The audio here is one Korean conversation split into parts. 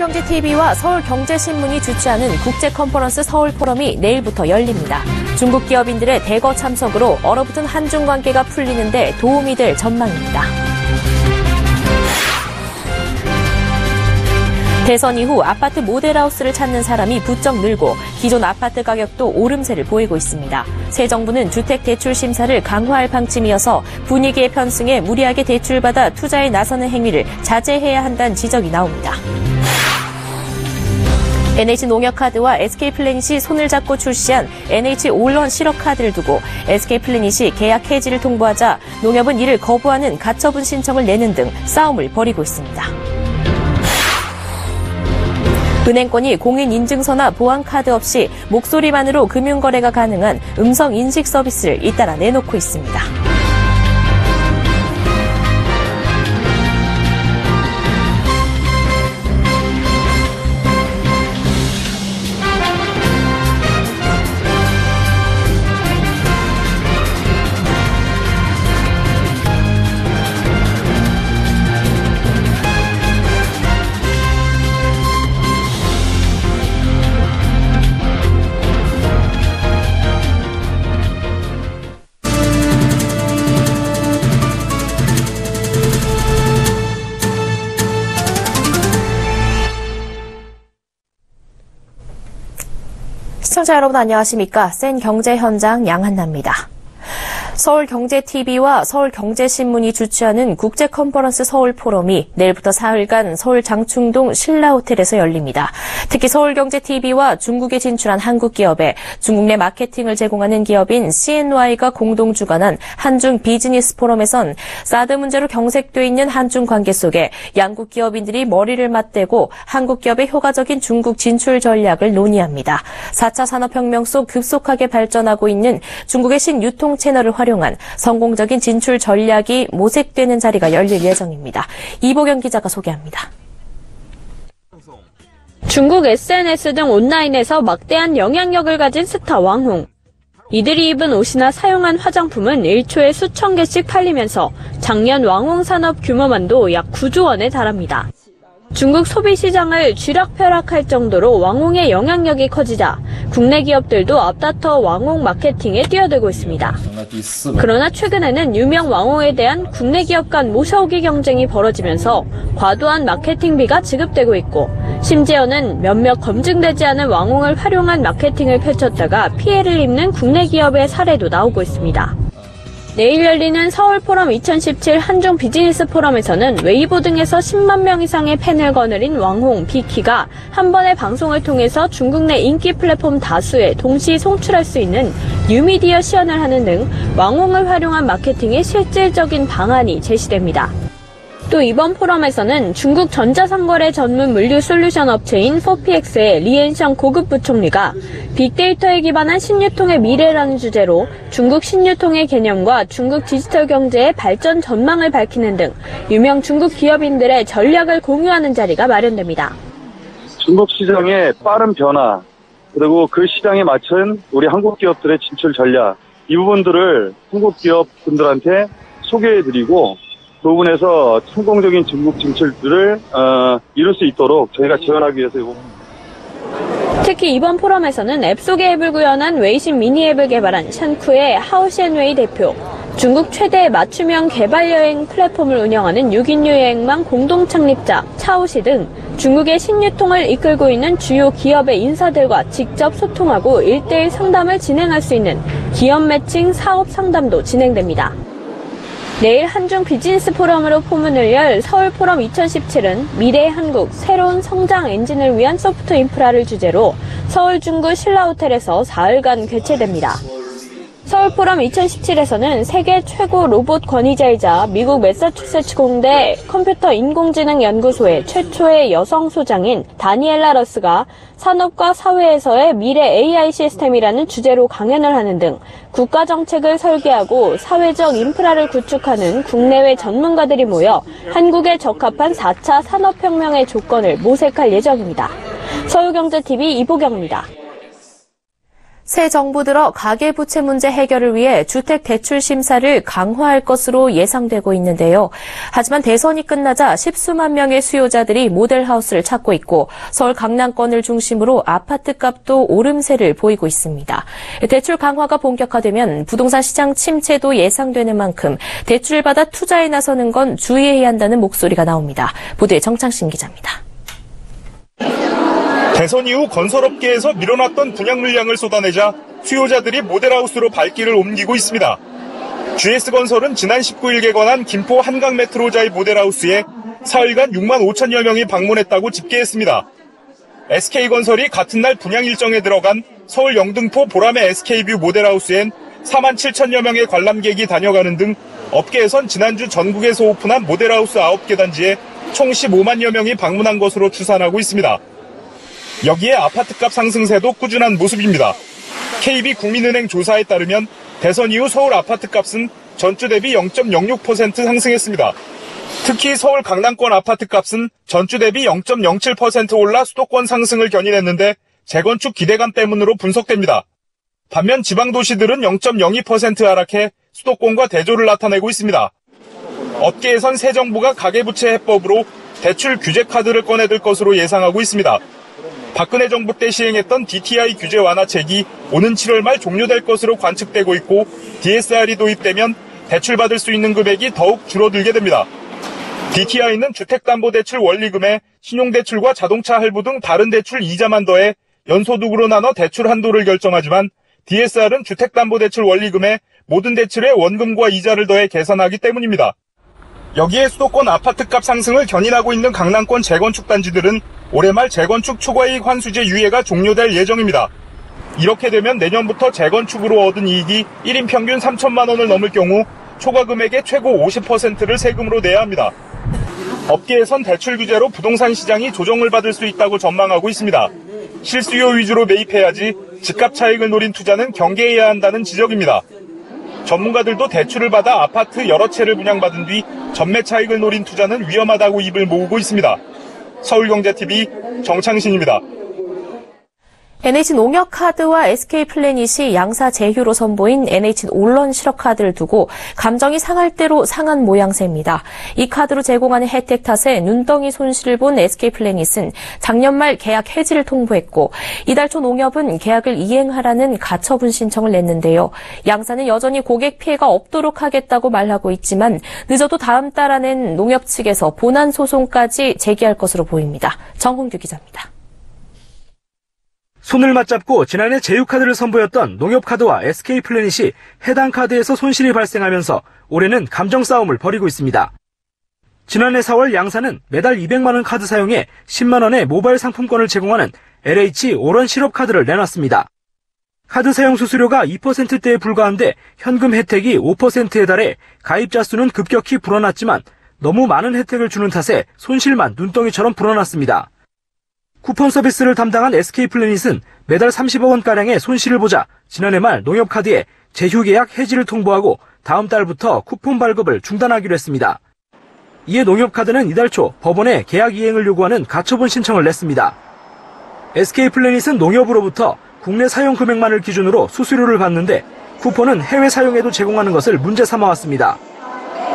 서울경제TV와 서울경제신문이 주최하는 국제 컨퍼런스 서울포럼이 내일부터 열립니다. 중국 기업인들의 대거 참석으로 얼어붙은 한중 관계가 풀리는 데 도움이 될 전망입니다. 대선 이후 아파트 모델하우스를 찾는 사람이 부쩍 늘고 기존 아파트 가격도 오름세를 보이고 있습니다. 새 정부는 주택 대출 심사를 강화할 방침이어서 분위기의 편승에 무리하게 대출받아 투자에 나서는 행위를 자제해야 한다는 지적이 나옵니다. NH농협카드와 SK플래닛이 손을 잡고 출시한 NH올런 실업카드를 두고 SK플래닛이 계약 해지를 통보하자 농협은 이를 거부하는 가처분 신청을 내는 등 싸움을 벌이고 있습니다. 은행권이 공인인증서나 보안카드 없이 목소리만으로 금융거래가 가능한 음성인식 서비스를 잇따라 내놓고 있습니다. 시청자 여러분 안녕하십니까? 센 경제 현장 양한나입니다. 서울경제TV와 서울경제신문이 주최하는 국제 컨퍼런스 서울포럼이 내일부터 사흘간 서울 장충동 신라호텔에서 열립니다. 특히 서울경제TV와 중국에 진출한 한국 기업에 중국 내 마케팅을 제공하는 기업인 CNY가 공동 주관한 한중 비즈니스 포럼에선 사드 문제로 경색돼 있는 한중 관계 속에 양국 기업인들이 머리를 맞대고 한국 기업의 효과적인 중국 진출 전략을 논의합니다. 4차 산업혁명 속 급속하게 발전하고 있는 중국의 신유통 채널을 활용한 성공적인 진출 전략이 모색되는 자리가 열릴 예정입니다. 이보경 기자가 소개합니다. 중국 SNS 등 온라인에서 막대한 영향력을 가진 스타 왕홍. 이들이 입은 옷이나 사용한 화장품은 1초에 수천 개씩 팔리면서 작년 왕홍 산업 규모만도 약 9조 원에 달합니다. 중국 소비시장을 쥐락펴락할 정도로 왕홍의 영향력이 커지자 국내 기업들도 앞다퉈 왕홍 마케팅에 뛰어들고 있습니다. 그러나 최근에는 유명 왕홍에 대한 국내 기업 간 모셔오기 경쟁이 벌어지면서 과도한 마케팅비가 지급되고 있고 심지어는 몇몇 검증되지 않은 왕홍을 활용한 마케팅을 펼쳤다가 피해를 입는 국내 기업의 사례도 나오고 있습니다. 내일 열리는 서울포럼 2017 한중 비즈니스 포럼에서는 웨이보 등에서 10만 명 이상의 팬을 거느린 왕홍, 비키가 한 번의 방송을 통해서 중국 내 인기 플랫폼 다수에 동시 송출할 수 있는 뉴미디어 시연을 하는 등 왕홍을 활용한 마케팅의 실질적인 방안이 제시됩니다. 또 이번 포럼에서는 중국 전자상거래 전문 물류 솔루션 업체인 4PX의 리엔성 고급 부총리가 빅데이터에 기반한 신유통의 미래라는 주제로 중국 신유통의 개념과 중국 디지털 경제의 발전 전망을 밝히는 등 유명 중국 기업인들의 전략을 공유하는 자리가 마련됩니다. 중국 시장의 빠른 변화, 그리고 그 시장에 맞춘 우리 한국 기업들의 진출 전략, 이 부분들을 한국 기업분들한테 소개해드리고 그 부분에서 성공적인 중국 진출들을 이룰 수 있도록 저희가 지원하기 위해서 특히 이번 포럼에서는 앱 속의 앱을 구현한 웨이신 미니 앱을 개발한 샨쿠의 하오시엔웨이 대표, 중국 최대 맞춤형 개발 여행 플랫폼을 운영하는 6인 여행망 공동 창립자 차오시 등 중국의 신유통을 이끌고 있는 주요 기업의 인사들과 직접 소통하고 1:1 상담을 진행할 수 있는 기업 매칭 사업 상담도 진행됩니다. 내일 한중 비즈니스 포럼으로 포문을 열 서울포럼 2017은 미래의 한국, 새로운 성장 엔진을 위한 소프트 인프라를 주제로 서울 중구 신라호텔에서 사흘간 개최됩니다. 서울포럼 2017에서는 세계 최고 로봇 권위자이자 미국 매사추세츠 공대 컴퓨터 인공지능 연구소의 최초의 여성 소장인 다니엘라 러스가 산업과 사회에서의 미래 AI 시스템이라는 주제로 강연을 하는 등 국가 정책을 설계하고 사회적 인프라를 구축하는 국내외 전문가들이 모여 한국에 적합한 4차 산업혁명의 조건을 모색할 예정입니다. 서울경제TV 이보경입니다. 새 정부 들어 가계부채 문제 해결을 위해 주택 대출 심사를 강화할 것으로 예상되고 있는데요. 하지만 대선이 끝나자 10수만 명의 수요자들이 모델하우스를 찾고 있고 서울 강남권을 중심으로 아파트값도 오름세를 보이고 있습니다. 대출 강화가 본격화되면 부동산 시장 침체도 예상되는 만큼 대출을 받아 투자에 나서는 건 주의해야 한다는 목소리가 나옵니다. 보도에 정창신 기자입니다. 대선 이후 건설업계에서 밀어놨던 분양 물량을 쏟아내자 수요자들이 모델하우스로 발길을 옮기고 있습니다. GS건설은 지난 19일 개관한 김포 한강메트로자의 모델하우스에 사흘간 6만 5천여 명이 방문했다고 집계했습니다. SK건설이 같은 날 분양 일정에 들어간 서울 영등포 보람의 SK뷰 모델하우스엔 4만 7천여 명의 관람객이 다녀가는 등 업계에선 지난주 전국에서 오픈한 모델하우스 9개 단지에 총 15만여 명이 방문한 것으로 추산하고 있습니다. 여기에 아파트값 상승세도 꾸준한 모습입니다. KB국민은행 조사에 따르면 대선 이후 서울 아파트값은 전주 대비 0.06% 상승했습니다. 특히 서울 강남권 아파트값은 전주 대비 0.07% 올라 수도권 상승을 견인했는데 재건축 기대감 때문으로 분석됩니다. 반면 지방도시들은 0.02% 하락해 수도권과 대조를 나타내고 있습니다. 업계에선 새 정부가 가계부채 해법으로 대출 규제 카드를 꺼내들 것으로 예상하고 있습니다. 박근혜 정부 때 시행했던 DTI 규제 완화책이 오는 7월 말 종료될 것으로 관측되고 있고 DSR이 도입되면 대출받을 수 있는 금액이 더욱 줄어들게 됩니다. DTI는 주택담보대출 원리금에 신용대출과 자동차 할부 등 다른 대출 이자만 더해 연소득으로 나눠 대출 한도를 결정하지만 DSR은 주택담보대출 원리금에 모든 대출의 원금과 이자를 더해 계산하기 때문입니다. 여기에 수도권 아파트값 상승을 견인하고 있는 강남권 재건축 단지들은 올해 말 재건축 초과이익 환수제 유예가 종료될 예정입니다. 이렇게 되면 내년부터 재건축으로 얻은 이익이 1인 평균 3천만 원을 넘을 경우 초과 금액의 최고 50%를 세금으로 내야 합니다. 업계에선 대출 규제로 부동산 시장이 조정을 받을 수 있다고 전망하고 있습니다. 실수요 위주로 매입해야지 집값 차익을 노린 투자는 경계해야 한다는 지적입니다. 전문가들도 대출을 받아 아파트 여러 채를 분양받은 뒤 전매 차익을 노린 투자는 위험하다고 입을 모으고 있습니다. 서울경제TV 정창신입니다. NH농협카드와 SK플래닛이 양사 제휴로 선보인 NH올런 실업카드를 두고 감정이 상할 대로 상한 모양새입니다. 이 카드로 제공하는 혜택 탓에 눈덩이 손실을 본 SK플래닛은 작년 말 계약 해지를 통보했고 이달 초 농협은 계약을 이행하라는 가처분 신청을 냈는데요. 양사는 여전히 고객 피해가 없도록 하겠다고 말하고 있지만 늦어도 다음 달 안엔 농협 측에서 본안 소송까지 제기할 것으로 보입니다. 정훈규 기자입니다. 손을 맞잡고 지난해 제휴카드를 선보였던 농협카드와 SK플래닛이 해당 카드에서 손실이 발생하면서 올해는 감정 싸움을 벌이고 있습니다. 지난해 4월 양사는 매달 200만 원 카드 사용에 10만 원의 모바일 상품권을 제공하는 LH올런 실업카드를 내놨습니다. 카드 사용 수수료가 2%대에 불과한데 현금 혜택이 5%에 달해 가입자 수는 급격히 불어났지만 너무 많은 혜택을 주는 탓에 손실만 눈덩이처럼 불어났습니다. 쿠폰 서비스를 담당한 SK플래닛은 매달 30억 원가량의 손실을 보자 지난해 말 농협카드에 제휴계약 해지를 통보하고 다음 달부터 쿠폰 발급을 중단하기로 했습니다. 이에 농협카드는 이달 초 법원에 계약 이행을 요구하는 가처분 신청을 냈습니다. SK플래닛은 농협으로부터 국내 사용 금액만을 기준으로 수수료를 받는데 쿠폰은 해외 사용에도 제공하는 것을 문제 삼아왔습니다.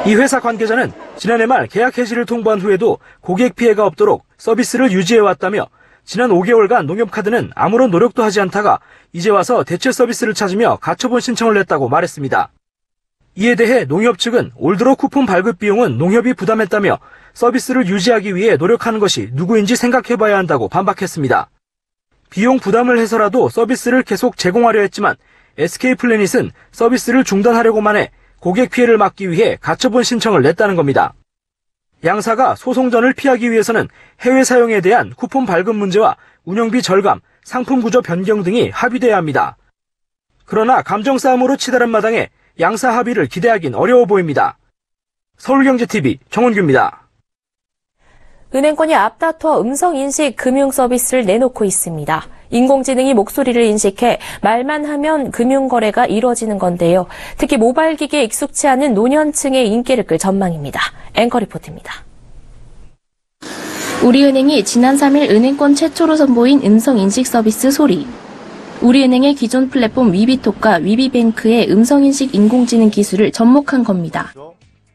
이 회사 관계자는 지난해 말 계약 해지를 통보한 후에도 고객 피해가 없도록 서비스를 유지해왔다며 지난 5개월간 농협카드는 아무런 노력도 하지 않다가 이제 와서 대체 서비스를 찾으며 가처분 신청을 냈다고 말했습니다. 이에 대해 농협 측은 올 들어 쿠폰 발급 비용은 농협이 부담했다며 서비스를 유지하기 위해 노력하는 것이 누구인지 생각해봐야 한다고 반박했습니다. 비용 부담을 해서라도 서비스를 계속 제공하려 했지만 SK플래닛은 서비스를 중단하려고만 해 고객 피해를 막기 위해 가처분 신청을 냈다는 겁니다. 양사가 소송전을 피하기 위해서는 해외 사용에 대한 쿠폰 발급 문제와 운영비 절감, 상품 구조 변경 등이 합의돼야 합니다. 그러나 감정 싸움으로 치달은 마당에 양사 합의를 기대하긴 어려워 보입니다. 서울경제TV 정원규입니다. 은행권이 앞다퉈 음성인식 금융 서비스를 내놓고 있습니다. 인공지능이 목소리를 인식해 말만 하면 금융거래가 이루어지는 건데요. 특히 모바일 기기에 익숙치 않은 노년층의 인기를 끌 전망입니다. 앵커 리포트입니다. 우리은행이 지난 3일 은행권 최초로 선보인 음성인식 서비스 소리. 우리은행의 기존 플랫폼 위비톡과 위비뱅크의 음성인식 인공지능 기술을 접목한 겁니다.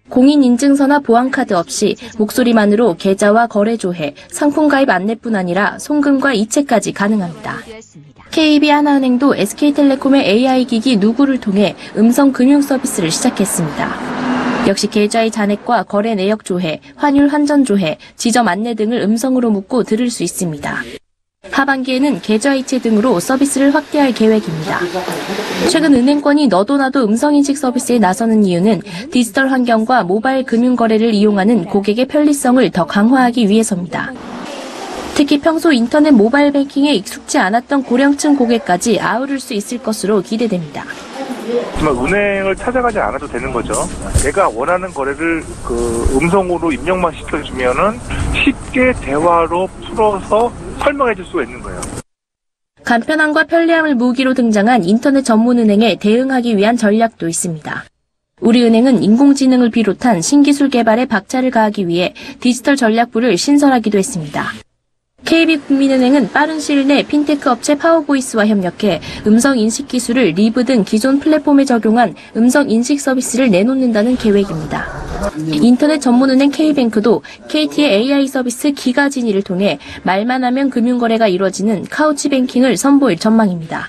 공인인증서나 보안카드 없이 목소리만으로 계좌와 거래 조회, 상품 가입 안내뿐 아니라 송금과 이체까지 가능합니다. KB 하나은행도 SK텔레콤의 AI기기 누구를 통해 음성 금융 서비스를 시작했습니다. 역시 계좌의 잔액과 거래 내역 조회, 환율 환전 조회, 지점 안내 등을 음성으로 묻고 들을 수 있습니다. 하반기에는 계좌 이체 등으로 서비스를 확대할 계획입니다. 최근 은행권이 너도나도 음성인식 서비스에 나서는 이유는 디지털 환경과 모바일 금융거래를 이용하는 고객의 편리성을 더 강화하기 위해서입니다. 특히 평소 인터넷 모바일 뱅킹에 익숙지 않았던 고령층 고객까지 아우를 수 있을 것으로 기대됩니다. 정말 은행을 찾아가지 않아도 되는 거죠. 내가 원하는 거래를 음성으로 입력만 시켜주면은 쉽게 대화로 풀어서 설명해 줄 수가 있는 거예요. 간편함과 편리함을 무기로 등장한 인터넷 전문은행에 대응하기 위한 전략도 있습니다. 우리은행은 인공지능을 비롯한 신기술 개발에 박차를 가하기 위해 디지털 전략부를 신설하기도 했습니다. KB국민은행은 빠른 시일 내 핀테크 업체 파워보이스와 협력해 음성인식 기술을 리브 등 기존 플랫폼에 적용한 음성인식 서비스를 내놓는다는 계획입니다. 인터넷 전문은행 K뱅크도 KT의 AI 서비스 기가진이를 통해 말만 하면 금융거래가 이루어지는 카우치뱅킹을 선보일 전망입니다.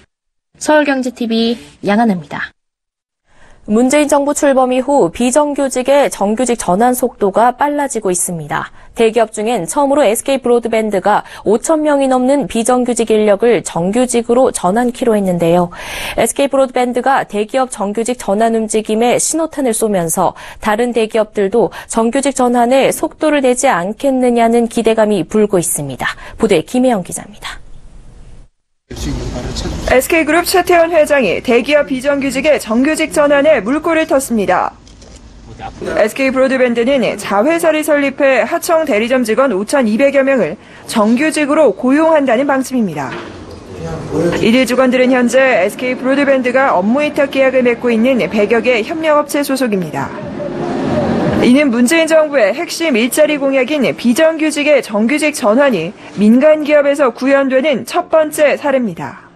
서울경제TV 양하나입니다. 문재인 정부 출범 이후 비정규직의 정규직 전환 속도가 빨라지고 있습니다. 대기업 중엔 처음으로 SK브로드밴드가 5,000명이 넘는 비정규직 인력을 정규직으로 전환키로 했는데요. SK브로드밴드가 대기업 정규직 전환 움직임에 신호탄을 쏘면서 다른 대기업들도 정규직 전환에 속도를 내지 않겠느냐는 기대감이 불고 있습니다. 보도에 김혜영 기자입니다. SK그룹 최태원 회장이 대기업 비정규직의 정규직 전환에 물꼬를 텄습니다. SK브로드밴드는 자회사를 설립해 하청 대리점 직원 5,200여 명을 정규직으로 고용한다는 방침입니다. 이들 직원들은 현재 SK브로드밴드가 업무 위탁 계약을 맺고 있는 100여 개 협력업체 소속입니다. 이는 문재인 정부의 핵심 일자리 공약인 비정규직의 정규직 전환이 민간 기업에서 구현되는 첫 번째 사례입니다.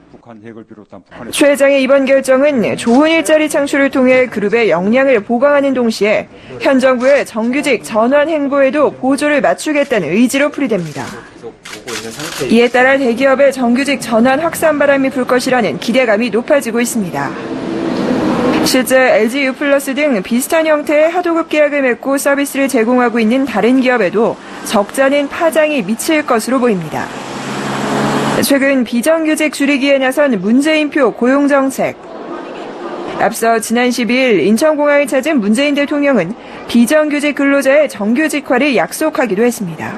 최 회장의 이번 결정은 좋은 일자리 창출을 통해 그룹의 역량을 보강하는 동시에 현 정부의 정규직 전환 행보에도 보조를 맞추겠다는 의지로 풀이됩니다. 이에 따라 대기업의 정규직 전환 확산 바람이 불 것이라는 기대감이 높아지고 있습니다. 실제 LG U+ 등 비슷한 형태의 하도급 계약을 맺고 서비스를 제공하고 있는 다른 기업에도 적잖은 파장이 미칠 것으로 보입니다. 최근 비정규직 줄이기에 나선 문재인표 고용정책. 앞서 지난 12일 인천공항을 찾은 문재인 대통령은 비정규직 근로자의 정규직화를 약속하기도 했습니다.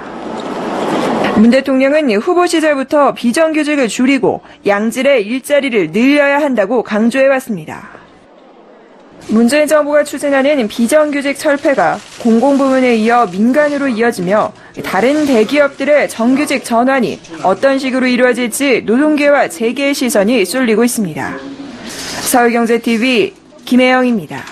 문 대통령은 후보 시절부터 비정규직을 줄이고 양질의 일자리를 늘려야 한다고 강조해왔습니다. 문재인 정부가 추진하는 비정규직 철폐가 공공부문에 이어 민간으로 이어지며 다른 대기업들의 정규직 전환이 어떤 식으로 이루어질지 노동계와 재계의 시선이 쏠리고 있습니다. 서울경제TV 김혜영입니다.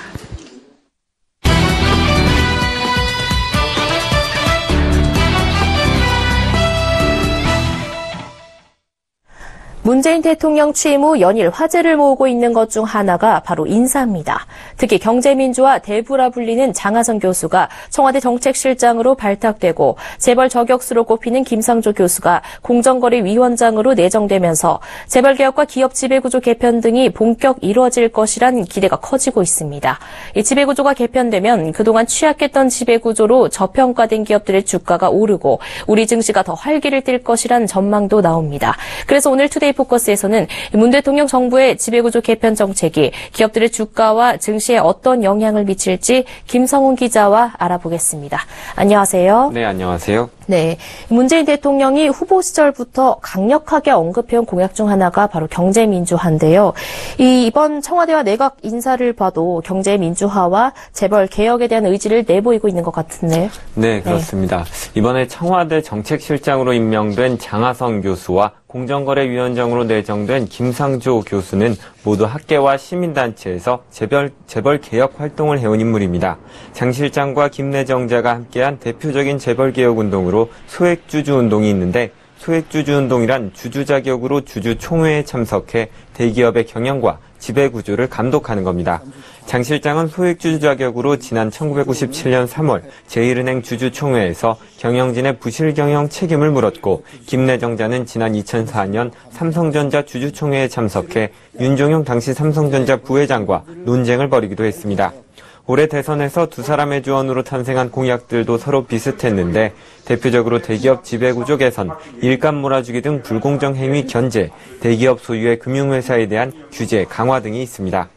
문재인 대통령 취임 후 연일 화제를 모으고 있는 것 중 하나가 바로 인사입니다. 특히 경제민주화 대부라 불리는 장하성 교수가 청와대 정책실장으로 발탁되고 재벌 저격수로 꼽히는 김상조 교수가 공정거래위원장으로 내정되면서 재벌개혁과 기업 지배구조 개편 등이 본격 이루어질 것이란 기대가 커지고 있습니다. 이 지배구조가 개편되면 그동안 취약했던 지배구조로 저평가된 기업들의 주가가 오르고 우리 증시가 더 활기를 띨 것이란 전망도 나옵니다. 그래서 오늘 투데이 포커스에서는 문 대통령 정부의 지배구조 개편 정책이 기업들의 주가와 증시에 어떤 영향을 미칠지 김성훈 기자와 알아보겠습니다. 안녕하세요. 네, 안녕하세요. 네, 문재인 대통령이 후보 시절부터 강력하게 언급해온 공약 중 하나가 바로 경제민주화인데요. 이번 청와대와 내각 인사를 봐도 경제민주화와 재벌 개혁에 대한 의지를 내보이고 있는 것 같은데요. 네, 그렇습니다. 이번에 청와대 정책실장으로 임명된 장하성 교수와 공정거래위원장으로 내정된 김상조 교수는 모두 학계와 시민단체에서 재벌 개혁 활동을 해온 인물입니다. 장 실장과 김 내정자가 함께한 대표적인 재벌 개혁 운동으로 소액주주 운동이 있는데 소액주주운동이란 주주 자격으로 주주총회에 참석해 대기업의 경영과 지배구조를 감독하는 겁니다. 장 실장은 소액주주 자격으로 지난 1997년 3월 제1은행 주주총회에서 경영진의 부실경영 책임을 물었고, 김 내정자는 지난 2004년 삼성전자 주주총회에 참석해 윤종용 당시 삼성전자 부회장과 논쟁을 벌이기도 했습니다. 올해 대선에서 두 사람의 조언으로 탄생한 공약들도 서로 비슷했는데, 대표적으로 대기업 지배구조 개선, 일감 몰아주기 등 불공정 행위 견제, 대기업 소유의 금융회사에 대한 규제 강화 등이 있습니다.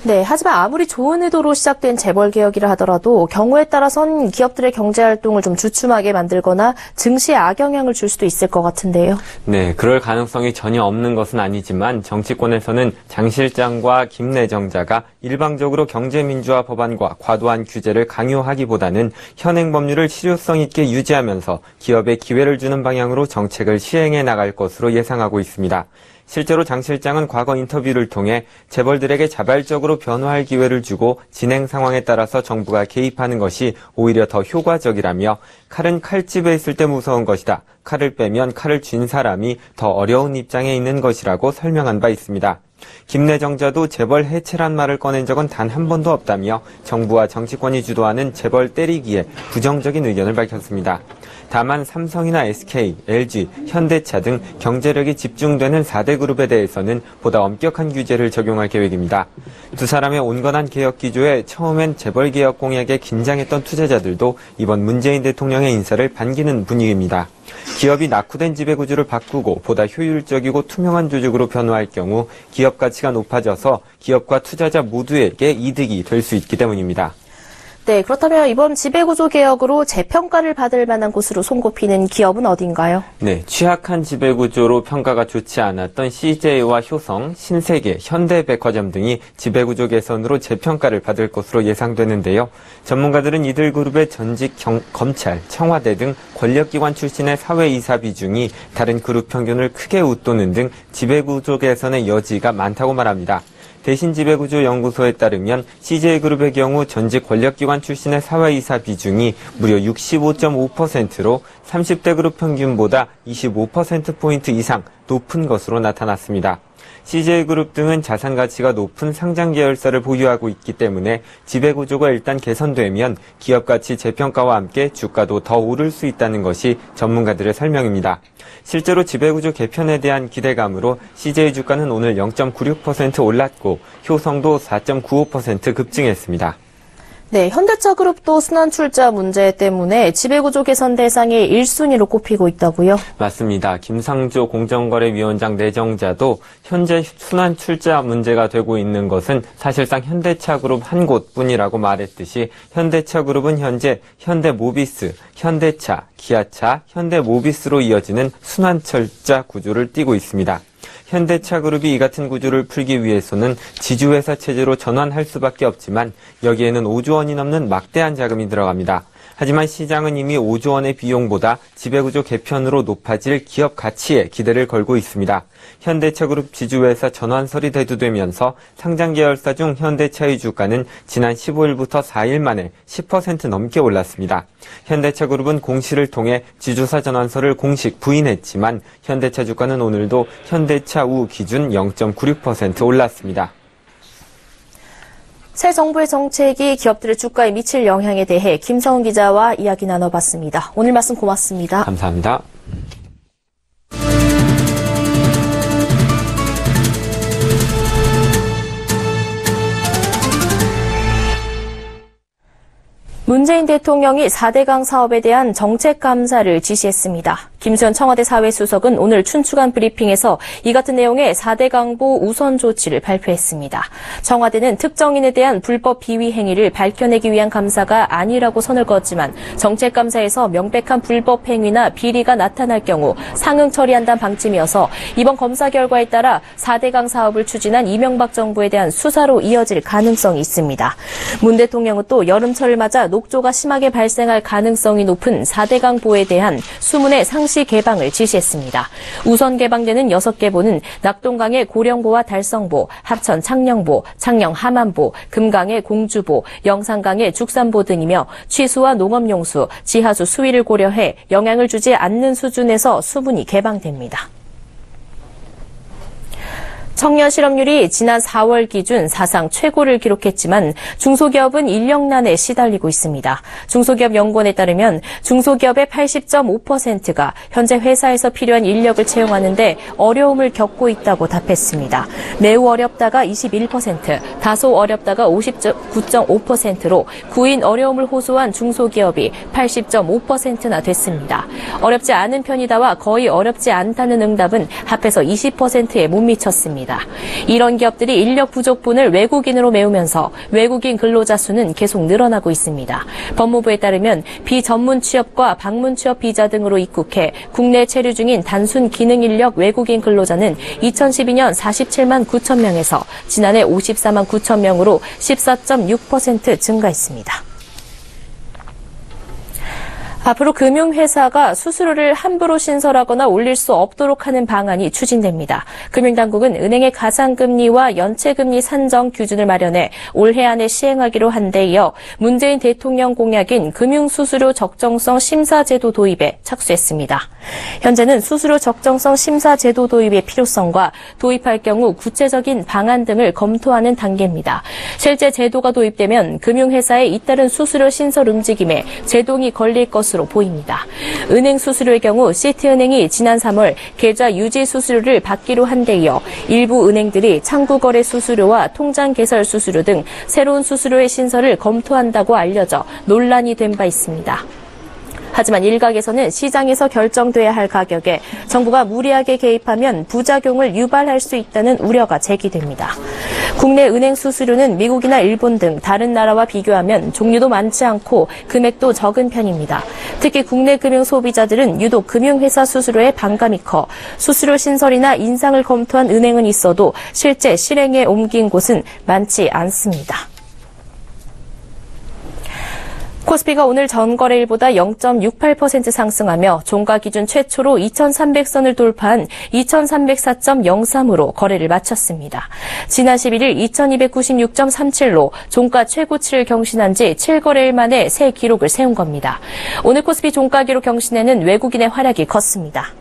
네, 하지만 아무리 좋은 의도로 시작된 재벌개혁이라 하더라도 경우에 따라선 기업들의 경제활동을 좀 주춤하게 만들거나 증시에 악영향을 줄 수도 있을 것 같은데요. 네, 그럴 가능성이 전혀 없는 것은 아니지만 정치권에서는 장 실장과 김 내정자가 일방적으로 경제민주화 법안과 과도한 규제를 강요하기보다는 현행 법률을 실효성 있게 유지하면서 기업에 기회를 주는 방향으로 정책을 시행해 나갈 것으로 예상하고 있습니다. 실제로 장 실장은 과거 인터뷰를 통해 재벌들에게 자발적으로 변화할 기회를 주고 진행 상황에 따라서 정부가 개입하는 것이 오히려 더 효과적이라며, 칼은 칼집에 있을 때 무서운 것이다. 칼을 빼면 칼을 쥔 사람이 더 어려운 입장에 있는 것이라고 설명한 바 있습니다. 김 내정자도 재벌 해체란 말을 꺼낸 적은 단 한 번도 없다며 정부와 정치권이 주도하는 재벌 때리기에 부정적인 의견을 밝혔습니다. 다만 삼성이나 SK, LG, 현대차 등 경제력이 집중되는 4대 그룹에 대해서는 보다 엄격한 규제를 적용할 계획입니다. 두 사람의 온건한 개혁 기조에 처음엔 재벌 개혁 공약에 긴장했던 투자자들도 이번 문재인 대통령의 인사를 반기는 분위기입니다. 기업이 낙후된 지배구조를 바꾸고 보다 효율적이고 투명한 조직으로 변화할 경우 기업 가치가 높아져서 기업과 투자자 모두에게 이득이 될 수 있기 때문입니다. 네, 그렇다면 이번 지배구조 개혁으로 재평가를 받을 만한 곳으로 손꼽히는 기업은 어딘가요? 네, 취약한 지배구조로 평가가 좋지 않았던 CJ와 효성, 신세계, 현대백화점 등이 지배구조 개선으로 재평가를 받을 것으로 예상되는데요. 전문가들은 이들 그룹의 전직 검찰, 청와대 등 권력기관 출신의 사회이사 비중이 다른 그룹 평균을 크게 웃도는 등 지배구조 개선의 여지가 많다고 말합니다. 대신지배구조연구소에 따르면 CJ그룹의 경우 전직 권력기관 출신의 사회이사 비중이 무려 65.5%로 30대 그룹 평균보다 25%포인트 이상 높은 것으로 나타났습니다. CJ그룹 등은 자산 가치가 높은 상장 계열사를 보유하고 있기 때문에 지배구조가 일단 개선되면 기업 가치 재평가와 함께 주가도 더 오를 수 있다는 것이 전문가들의 설명입니다. 실제로 지배구조 개편에 대한 기대감으로 CJ 주가는 오늘 0.96% 올랐고 효성도 4.95% 급증했습니다. 네, 현대차 그룹도 순환출자 문제 때문에 지배구조 개선 대상의 1순위로 꼽히고 있다고요? 맞습니다. 김상조 공정거래위원장 내정자도 현재 순환출자 문제가 되고 있는 것은 사실상 현대차 그룹 한 곳뿐이라고 말했듯이, 현대차 그룹은 현재 현대모비스, 현대차, 기아차, 현대모비스로 이어지는 순환출자 구조를 띠고 있습니다. 현대차 그룹이 이 같은 구조를 풀기 위해서는 지주회사 체제로 전환할 수밖에 없지만 여기에는 5조 원이 넘는 막대한 자금이 들어갑니다. 하지만 시장은 이미 5조 원의 비용보다 지배구조 개편으로 높아질 기업 가치에 기대를 걸고 있습니다. 현대차 그룹 지주회사 전환설이 대두되면서 상장 계열사 중 현대차의 주가는 지난 15일부터 4일 만에 10% 넘게 올랐습니다. 현대차 그룹은 공시를 통해 지주사 전환설을 공식 부인했지만 현대차 주가는 오늘도 현대차 우 기준 0.96% 올랐습니다. 새 정부의 정책이 기업들의 주가에 미칠 영향에 대해 김성훈 기자와 이야기 나눠봤습니다. 오늘 말씀 고맙습니다. 감사합니다. 문재인 대통령이 4대강 사업에 대한 정책 감사를 지시했습니다. 김수현 청와대 사회수석은 오늘 춘추관 브리핑에서 이 같은 내용의 4대강보 우선 조치를 발표했습니다. 청와대는 특정인에 대한 불법 비위 행위를 밝혀내기 위한 감사가 아니라고 선을 그었지만 정책 감사에서 명백한 불법 행위나 비리가 나타날 경우 상응 처리한다는 방침이어서 이번 검사 결과에 따라 4대강 사업을 추진한 이명박 정부에 대한 수사로 이어질 가능성이 있습니다. 문 대통령은 또 여름철을 맞아 녹조가 심하게 발생할 가능성이 높은 4대강 보에 대한 수문의 상시 동시 개방을 지시했습니다. 우선 개방되는 6개 보는 낙동강의 고령보와 달성보, 합천 창녕보, 창녕 함안보, 금강의 공주보, 영산강의 죽산보 등이며 취수와 농업용수, 지하수 수위를 고려해 영향을 주지 않는 수준에서 수문이 개방됩니다. 청년 실업률이 지난 4월 기준 사상 최고를 기록했지만 중소기업은 인력난에 시달리고 있습니다. 중소기업연구원에 따르면 중소기업의 80.5%가 현재 회사에서 필요한 인력을 채용하는데 어려움을 겪고 있다고 답했습니다. 매우 어렵다가 21%, 다소 어렵다가 59.5%로 구인 어려움을 호소한 중소기업이 80.5%나 됐습니다. 어렵지 않은 편이다와 거의 어렵지 않다는 응답은 합해서 20%에 못 미쳤습니다. 이런 기업들이 인력 부족분을 외국인으로 메우면서 외국인 근로자 수는 계속 늘어나고 있습니다. 법무부에 따르면 비전문 취업과 방문 취업 비자 등으로 입국해 국내 체류 중인 단순 기능 인력 외국인 근로자는 2012년 47만 9천 명에서 지난해 54만 9천 명으로 14.6% 증가했습니다. 앞으로 금융회사가 수수료를 함부로 신설하거나 올릴 수 없도록 하는 방안이 추진됩니다. 금융당국은 은행의 가상금리와 연체금리 산정 기준을 마련해 올해 안에 시행하기로 한 데 이어 문재인 대통령 공약인 금융수수료 적정성 심사제도 도입에 착수했습니다. 현재는 수수료 적정성 심사제도 도입의 필요성과 도입할 경우 구체적인 방안 등을 검토하는 단계입니다. 실제 제도가 도입되면 금융회사의 잇따른 수수료 신설 움직임에 제동이 걸릴 것으로 보입니다. 은행 수수료의 경우 시티은행이 지난 3월 계좌 유지 수수료를 받기로 한 데 이어 일부 은행들이 창구거래 수수료와 통장 개설 수수료 등 새로운 수수료의 신설을 검토한다고 알려져 논란이 된 바 있습니다. 하지만 일각에서는 시장에서 결정돼야 할 가격에 정부가 무리하게 개입하면 부작용을 유발할 수 있다는 우려가 제기됩니다. 국내 은행 수수료는 미국이나 일본 등 다른 나라와 비교하면 종류도 많지 않고 금액도 적은 편입니다. 특히 국내 금융 소비자들은 유독 금융회사 수수료에 반감이 커 수수료 신설이나 인상을 검토한 은행은 있어도 실제 실행에 옮긴 곳은 많지 않습니다. 코스피가 오늘 전거래일보다 0.68% 상승하며 종가 기준 최초로 2,300선을 돌파한 2,304.03으로 거래를 마쳤습니다. 지난 11일 2,296.37로 종가 최고치를 경신한 지 7거래일 만에 새 기록을 세운 겁니다. 오늘 코스피 종가 기록 경신에는 외국인의 활약이 컸습니다.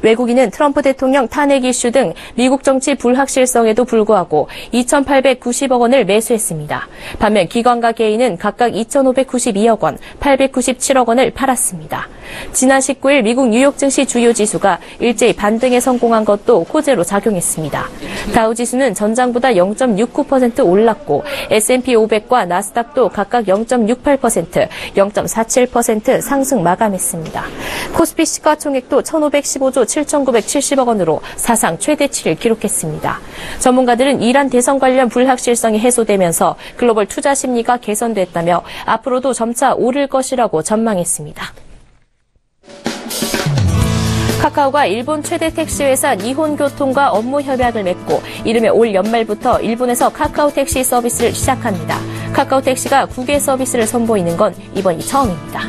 외국인은 트럼프 대통령 탄핵 이슈 등 미국 정치 불확실성에도 불구하고 2,890억 원을 매수했습니다. 반면 기관과 개인은 각각 2,592억 원, 897억 원을 팔았습니다. 지난 19일 미국 뉴욕 증시 주요 지수가 일제히 반등에 성공한 것도 호재로 작용했습니다. 다우지수는 전장보다 0.69% 올랐고 S&P 500과 나스닥도 각각 0.68%, 0.47% 상승 마감했습니다. 코스피 시가총액도 1,515조 7,970억 원으로 사상 최대치를 기록했습니다. 전문가들은 이란 대선 관련 불확실성이 해소되면서 글로벌 투자 심리가 개선됐다며 앞으로도 점차 오를 것이라고 전망했습니다. 카카오가 일본 최대 택시회사 니혼교통과 업무 협약을 맺고 이르면 올 연말부터 일본에서 카카오 택시 서비스를 시작합니다. 카카오 택시가 국외 서비스를 선보이는 건 이번이 처음입니다.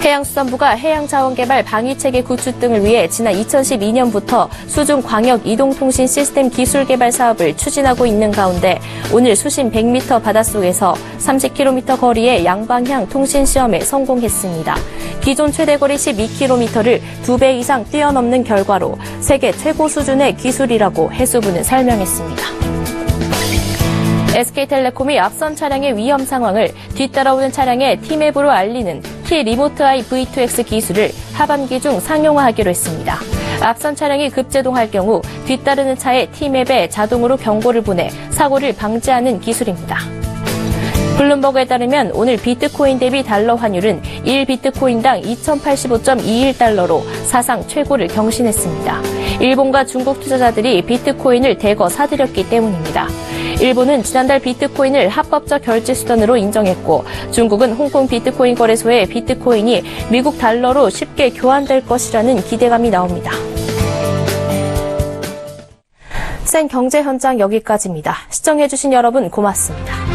해양수산부가 해양자원개발 방위체계 구축 등을 위해 지난 2012년부터 수중 광역 이동통신 시스템 기술 개발 사업을 추진하고 있는 가운데 오늘 수심 100m 바닷속에서 30km 거리의 양방향 통신 시험에 성공했습니다. 기존 최대거리 12km를 2배 이상 뛰어넘는 결과로 세계 최고 수준의 기술이라고 해수부는 설명했습니다. SK텔레콤이 앞선 차량의 위험 상황을 뒤따라오는 차량의 T맵으로 알리는 T-리모트-I V2X 기술을 하반기 중 상용화하기로 했습니다. 앞선 차량이 급제동할 경우 뒤따르는 차의 T맵에 자동으로 경고를 보내 사고를 방지하는 기술입니다. 블룸버그에 따르면 오늘 비트코인 대비 달러 환율은 1비트코인당 2,085.21달러로 사상 최고를 경신했습니다. 일본과 중국 투자자들이 비트코인을 대거 사들였기 때문입니다. 일본은 지난달 비트코인을 합법적 결제 수단으로 인정했고 중국은 홍콩 비트코인 거래소에 비트코인이 미국 달러로 쉽게 교환될 것이라는 기대감이 나옵니다. 센 경제 현장 여기까지입니다. 시청해주신 여러분 고맙습니다.